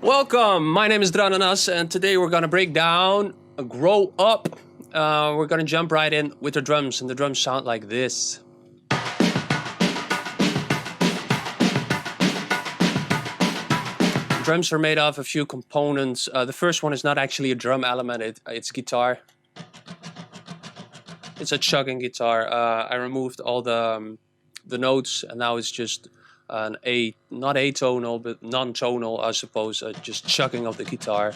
Welcome, my name is Drananas, and today we're gonna break down Grow Up. We're gonna jump right in with the drums, and the drums sound like this. Drums are made of a few components. The first one is not actually a drum element, it's guitar. It's a chugging guitar. I removed all the notes, and now it's just an not atonal, but non-tonal, I suppose, just chugging of the guitar.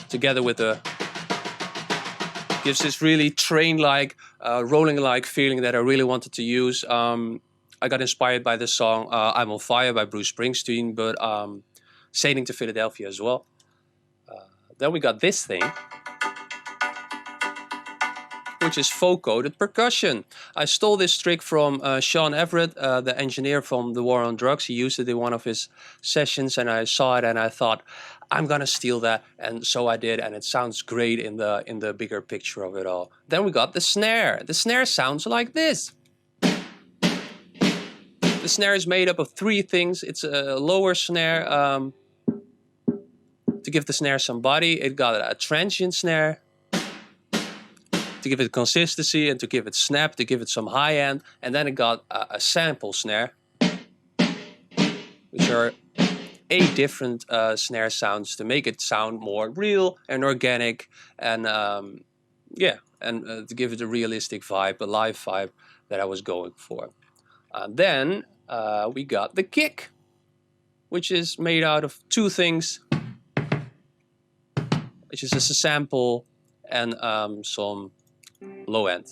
Together with gives this really train-like, rolling-like feeling that I really wanted to use. I got inspired by this song, I'm on Fire by Bruce Springsteen, but Sailing to Philadelphia as well. Then we got this thing, which is folk-coded percussion. I stole this trick from Sean Everett, the engineer from The War on Drugs. He used it in one of his sessions, and I saw it and I thought, I'm gonna steal that, and so I did, and it sounds great in the bigger picture of it all. Then we got the snare. The snare sounds like this. The snare is made up of three things. It's a lower snare to give the snare some body. It got a transient snare to give it consistency and to give it snap, to give it some high end. And then it got a sample snare, which are 8 different snare sounds to make it sound more real and organic, and to give it a realistic vibe, a live vibe that I was going for. Then we got the kick, which is made out of 2 things, which is a sample and some low end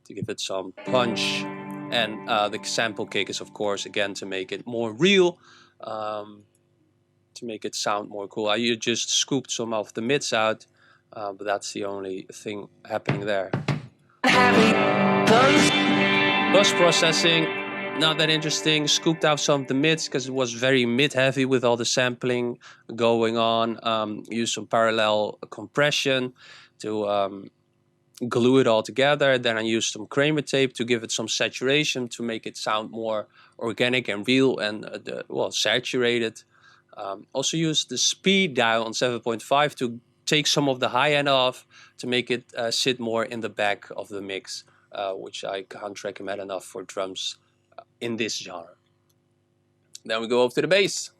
to give it some punch. And the sample kick is, of course, again, to make it more real, to make it sound more cool. I just scooped some of the mids out, but that's the only thing happening there. Bus processing, not that interesting. Scooped out some of the mids because it was very mid-heavy with all the sampling going on. Used some parallel compression to glue it all together. Then I used some Kramer tape to give it some saturation to make it sound more organic and real and saturated. Also used the speed dial on 7.5 to take some of the high end off to make it sit more in the back of the mix, which I can't recommend enough for drums in this genre. Then we go over to the bass.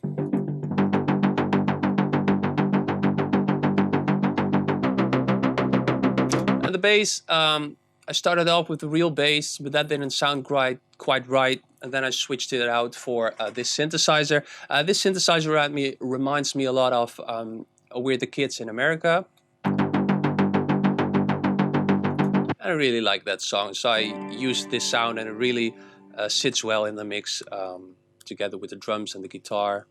And the bass, I started off with the real bass, but that didn't sound quite right. And then I switched it out for this synthesizer. This synthesizer reminds me a lot of We're the Kids in America. I really like that song, so I used this sound, and it really sits well in the mix together with the drums and the guitar.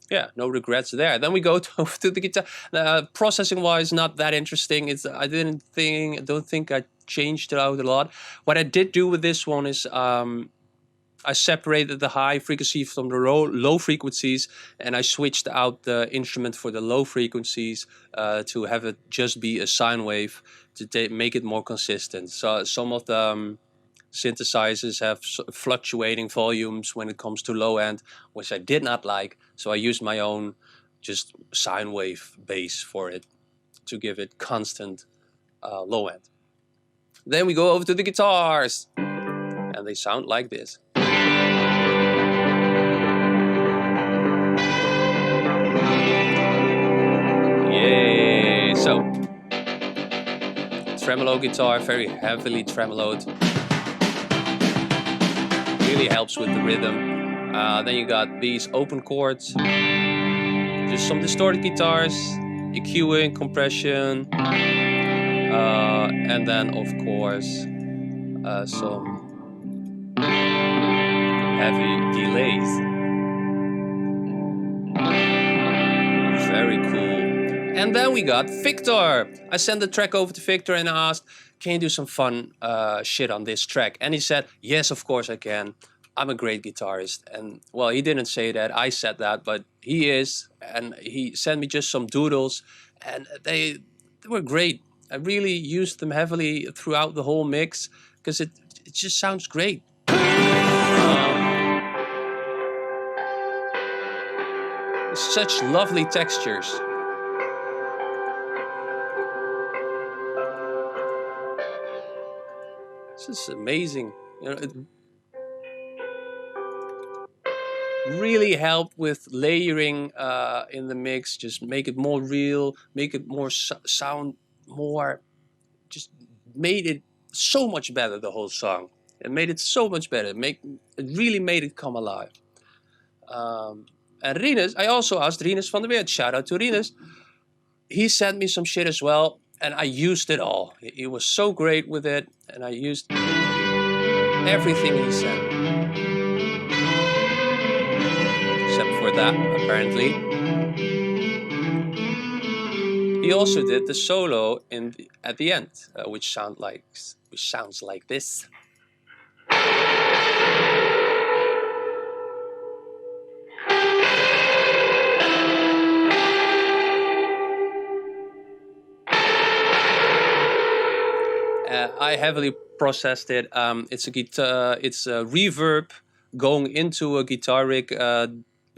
Yeah, no regrets there. Then we go to the guitar. Processing-wise, not that interesting. I don't think I changed it out a lot. What I did do with this one is I separated the high frequency from the low frequencies, and I switched out the instrument for the low frequencies to have it just be a sine wave to make it more consistent. So some of the synthesizers have fluctuating volumes when it comes to low end, which I did not like. So I used my own just sine wave bass for it to give it constant low end. Then we go over to the guitars, and they sound like this. Yay! So, tremolo guitar, very heavily tremoloed. Really helps with the rhythm. Then you got these open chords, just some distorted guitars, EQing, compression, and then of course some heavy delays. Very cool. And then we got Victor. I sent the track over to Victor and I asked, can you do some fun shit on this track? And he said, yes, of course I can. I'm a great guitarist. And well, he didn't say that, I said that, but he is. And he sent me just some doodles, and they were great. I really used them heavily throughout the whole mix because it just sounds great. Such lovely textures. This is amazing. You know, it really helped with layering in the mix. Just make it more real, make it more sound more. Just made it so much better. The whole song. It made it so much better. It really made it come alive. And Rinus, I also asked Rinus van der Weert. Shout out to Rinus. He sent me some shit as well, and I used it all. He was so great with it, and I used everything he said. Except for that, apparently. He also did the solo at the end, which sounds like this. I heavily processed it. It's a guitar. It's a reverb going into a guitar rig.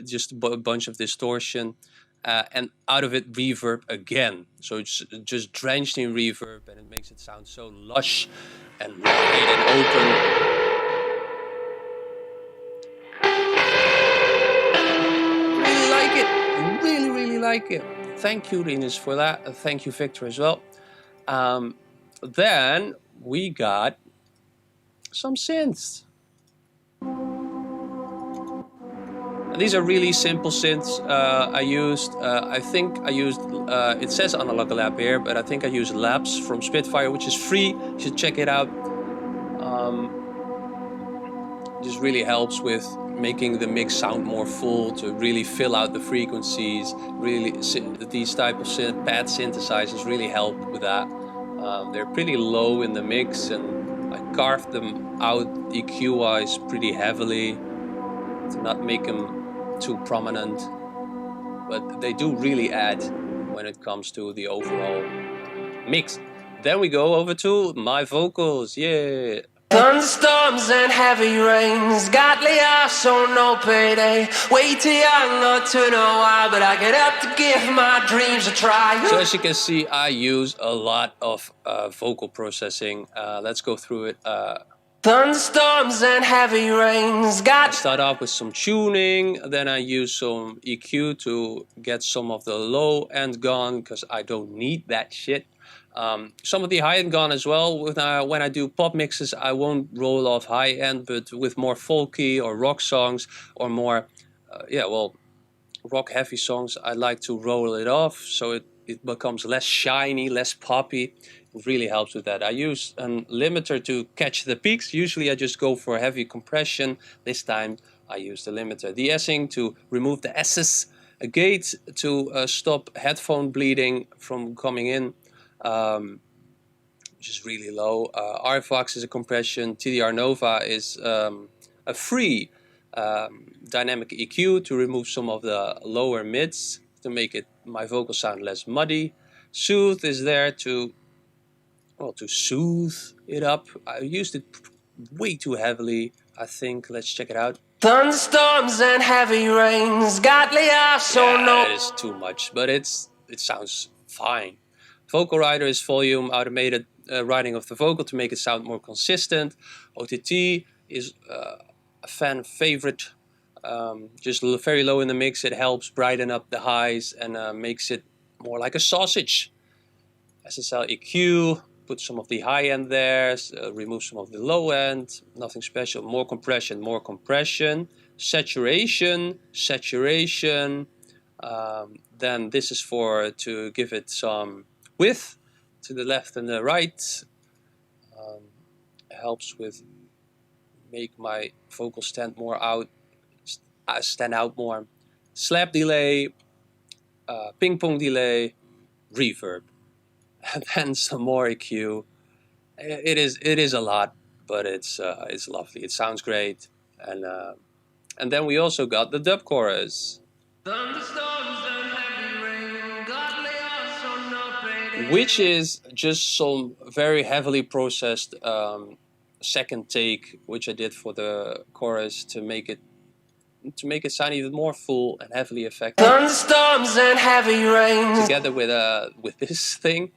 Just a bunch of distortion, and out of it reverb again. So it's just drenched in reverb, and it makes it sound so lush and wide and open. Really like it. Really like it. Thank you, Rinus, for that. Thank you, Victor, as well. Then we got some synths. And these are really simple synths. I think I used, it says Analog Lab here, but I think I used Labs from Spitfire, which is free. You should check it out. Just really helps with making the mix sound more full, to really fill out the frequencies. Really, these type of pad synthesizers really help with that. They're pretty low in the mix, and I carved them out EQ-wise pretty heavily to not make them too prominent. But they do really add when it comes to the overall mix. Then we go over to my vocals, yeah. Thunderstorms and heavy rains got laid off, so no payday. Way too young not to know why, but I get up to give my dreams a try. So as you can see, I use a lot of vocal processing. Let's go through it. Thunderstorms and heavy rains got... I start off with some tuning, then I use some EQ to get some of the low end gone, because I don't need that shit. Some of the high end gone as well. When I do pop mixes, I won't roll off high end, but with more folky or rock songs or more, rock heavy songs, I like to roll it off so it becomes less shiny, less poppy. It really helps with that. I use a limiter to catch the peaks. Usually I just go for heavy compression. This time I use the limiter. De-essing to remove the S's. A gate to stop headphone bleeding from coming in. Which is really low. RFox is a compression. TDR Nova is a free dynamic EQ to remove some of the lower mids to make my vocal sound less muddy. Soothe is there to soothe it up. I used it way too heavily, I think. Let's check it out. Thunderstorms and heavy rains got laid off, so no... It is too much, but it sounds fine. Vocal Rider is volume automated writing of the vocal to make it sound more consistent. OTT is a fan favorite. Just very low in the mix. It helps brighten up the highs and makes it more like a sausage. SSL EQ, put some of the high end there, remove some of the low end. Nothing special. More compression. Saturation. Then this is to give it some width to the left and the right. Helps with make my vocal stand out more. Slap delay, ping pong delay, reverb, and then some more EQ. It is a lot, but it's lovely. It sounds great, and then we also got the dub chorus. Which is just some very heavily processed second take, which I did for the chorus to make it to make it sound even more full and heavily affected. Thunderstorms and heavy rains. Together with this thing.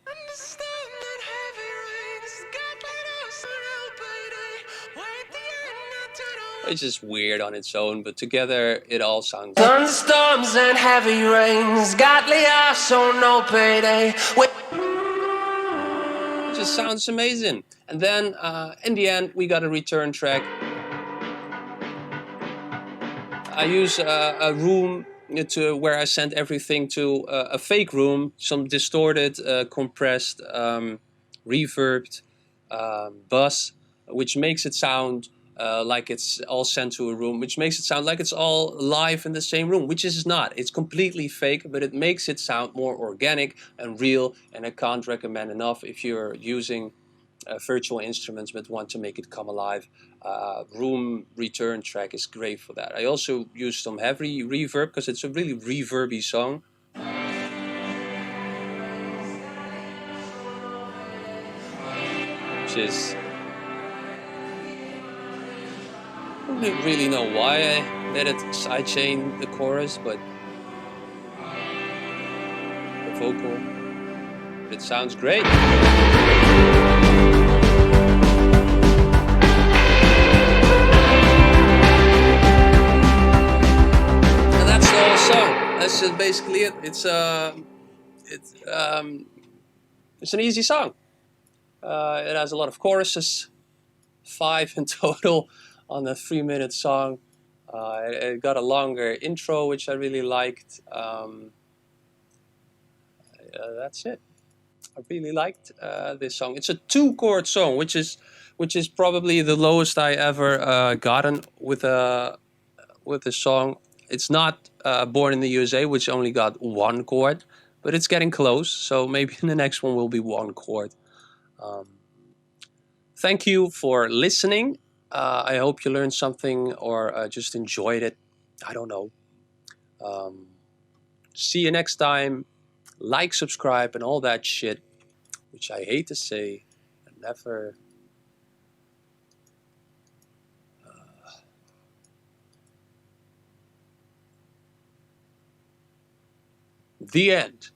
It's just weird on its own, but together it all sounds. Thunderstorms and heavy rains got laid off, so no payday. It just sounds amazing. And then in the end, we got a return track. I use a room to where I send everything to a fake room, some distorted, compressed, reverbed bus, which makes it sound like it's all sent to a room, which makes it sound like it's all live in the same room, which is not. It's completely fake, but it makes it sound more organic and real, and I can't recommend enough if you're using virtual instruments but want to make it come alive. Room return track is great for that. I also use some heavy reverb because it's a really reverby song. Which is... I don't really know why I let it sidechain the chorus, but the vocal, but it sounds great. And that's the whole song. That's just basically it. It's an easy song. It has a lot of choruses, 5 in total on a 3-minute song. It got a longer intro, which I really liked. That's it. I really liked this song. It's a 2-chord song, which is probably the lowest I ever gotten with a song. It's not Born in the USA, which only got 1 chord, but it's getting close. So maybe in the next one will be 1 chord. Thank you for listening. I hope you learned something or just enjoyed it. I don't know. See you next time. Like, subscribe, and all that shit, which I hate to say and never... The end.